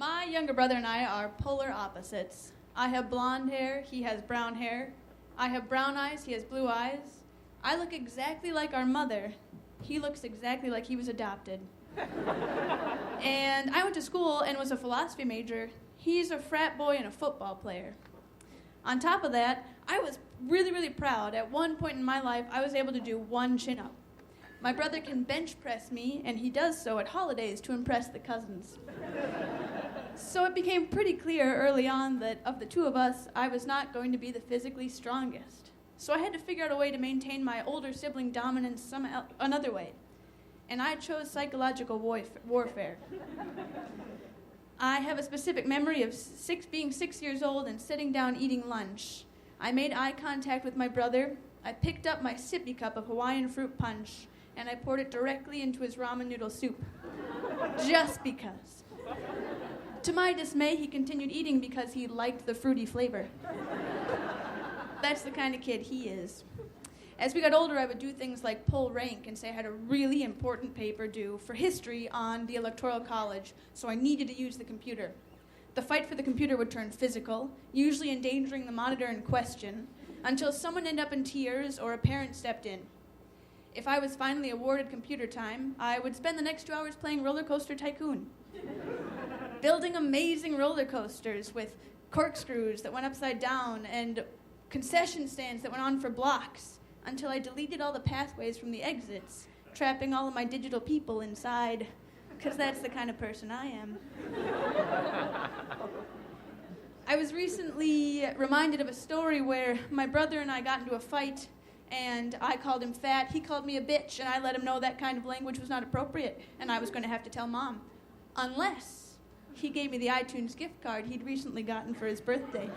My younger brother and I are polar opposites. I have blonde hair, he has brown hair. I have brown eyes, he has blue eyes. I look exactly like our mother. He looks exactly like he was adopted. And I went to school and was a philosophy major. He's a frat boy and a football player. On top of that, I was really, really proud. At one point in my life, I was able to do one chin-up. My brother can bench press me, and he does so at holidays to impress the cousins. So it became pretty clear early on that of the two of us, I was not going to be the physically strongest. So I had to figure out a way to maintain my older sibling dominance another way. And I chose psychological warfare. I have a specific memory of being 6 years old and sitting down eating lunch. I made eye contact with my brother. I picked up my sippy cup of Hawaiian fruit punch, and I poured it directly into his ramen noodle soup. Just because. To my dismay, he continued eating because he liked the fruity flavor. That's the kind of kid he is. As we got older, I would do things like pull rank and say I had a really important paper due for history on the Electoral College, so I needed to use the computer. The fight for the computer would turn physical, usually endangering the monitor in question, until someone ended up in tears or a parent stepped in. If I was finally awarded computer time, I would spend the next 2 hours playing Roller Coaster Tycoon. Building amazing roller coasters with corkscrews that went upside down and concession stands that went on for blocks until I deleted all the pathways from the exits, trapping all of my digital people inside, because that's the kind of person I am. I was recently reminded of a story where my brother and I got into a fight, and I called him fat, he called me a bitch, and I let him know that kind of language was not appropriate, and I was going to have to tell Mom. Unless he gave me the iTunes gift card he'd recently gotten for his birthday.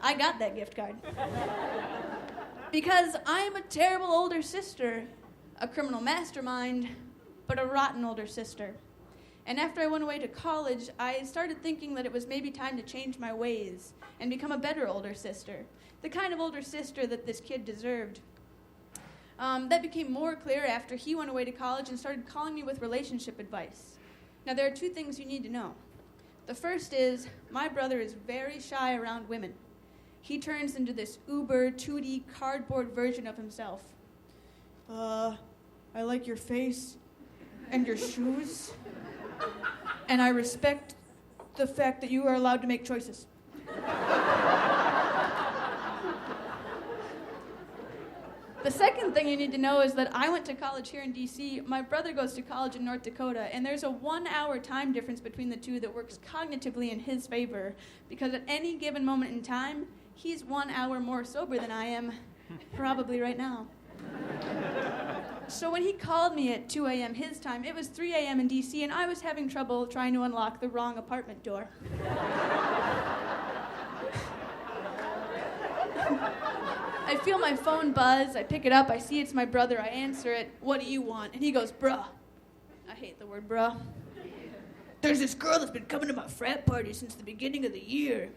I got that gift card. Because I'm a terrible older sister, a criminal mastermind, but a rotten older sister. And after I went away to college, I started thinking that it was maybe time to change my ways and become a better older sister, the kind of older sister that this kid deserved. That became more clear after he went away to college and started calling me with relationship advice. Now, there are two things you need to know. The first is, my brother is very shy around women. He turns into this uber, 2D, cardboard version of himself. I like your face and your shoes, and I respect the fact that you are allowed to make choices. The second thing you need to know is that I went to college here in D.C., my brother goes to college in North Dakota, and there's a 1 hour time difference between the two that works cognitively in his favor, because at any given moment in time, he's 1 hour more sober than I am, probably right now. So when he called me at 2 a.m. his time, it was 3 a.m. in D.C., and I was having trouble trying to unlock the wrong apartment door. I feel my phone buzz, I pick it up, I see it's my brother, I answer it, "What do you want?" And he goes, "Bruh." I hate the word bruh. "There's this girl that's been coming to my frat party since the beginning of the year."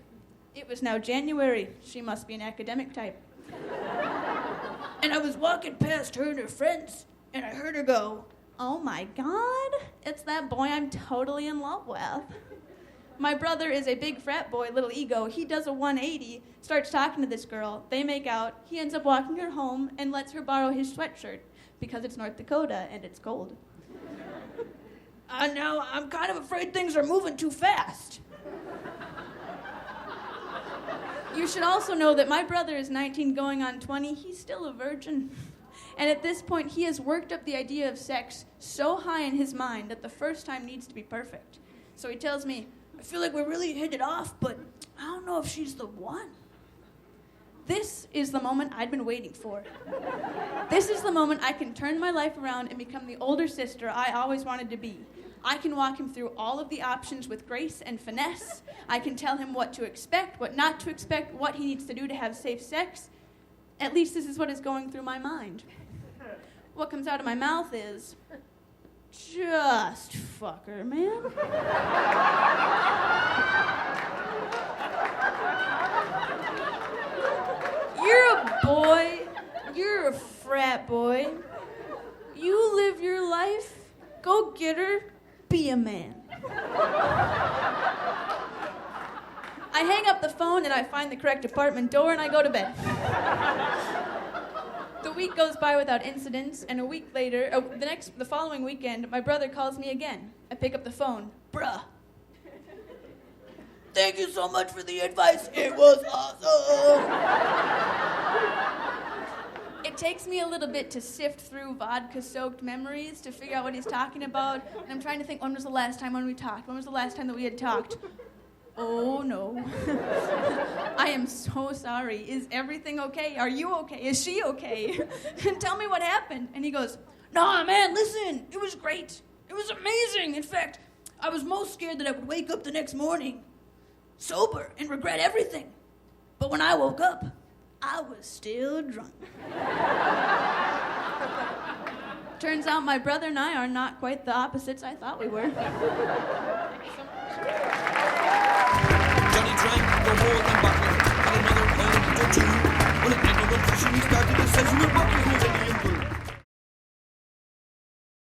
It was now January. She must be an academic type. "And I was walking past her and her friends, and I heard her go, 'Oh my God, it's that boy I'm totally in love with.'" My brother is a big frat boy, little ego. He does a 180, starts talking to this girl. They make out. He ends up walking her home and lets her borrow his sweatshirt because it's North Dakota and it's cold. Now, I'm kind of afraid things are moving too fast. You should also know that my brother is 19 going on 20. He's still a virgin. And at this point, he has worked up the idea of sex so high in his mind that the first time needs to be perfect. So he tells me, "I feel like we really hit it off, but I don't know if she's the one." This is the moment I'd been waiting for. This is the moment I can turn my life around and become the older sister I always wanted to be. I can walk him through all of the options with grace and finesse. I can tell him what to expect, what not to expect, what he needs to do to have safe sex. At least this is what is going through my mind. What comes out of my mouth is, "Just fuck her, man." You're a boy. You're a frat boy. You live your life. Go get her. Be a man. I hang up the phone and I find the correct apartment door and I go to bed. The week goes by without incidents, and a week later, the following weekend, my brother calls me again. I pick up the phone. Bruh. Thank you so much for the advice. It was awesome. It takes me a little bit to sift through vodka-soaked memories to figure out what he's talking about, and I'm trying to think, when was the last time when we talked? When was the last time that we had talked? Oh, no. I am so sorry. Is everything okay? Are you okay? Is she okay? Tell me what happened. And he goes, nah, man, listen. It was great. It was amazing. In fact, I was most scared that I would wake up the next morning sober and regret everything. But when I woke up, I was still drunk. Turns out my brother and I are not quite the opposites I thought we were. Thank you so much.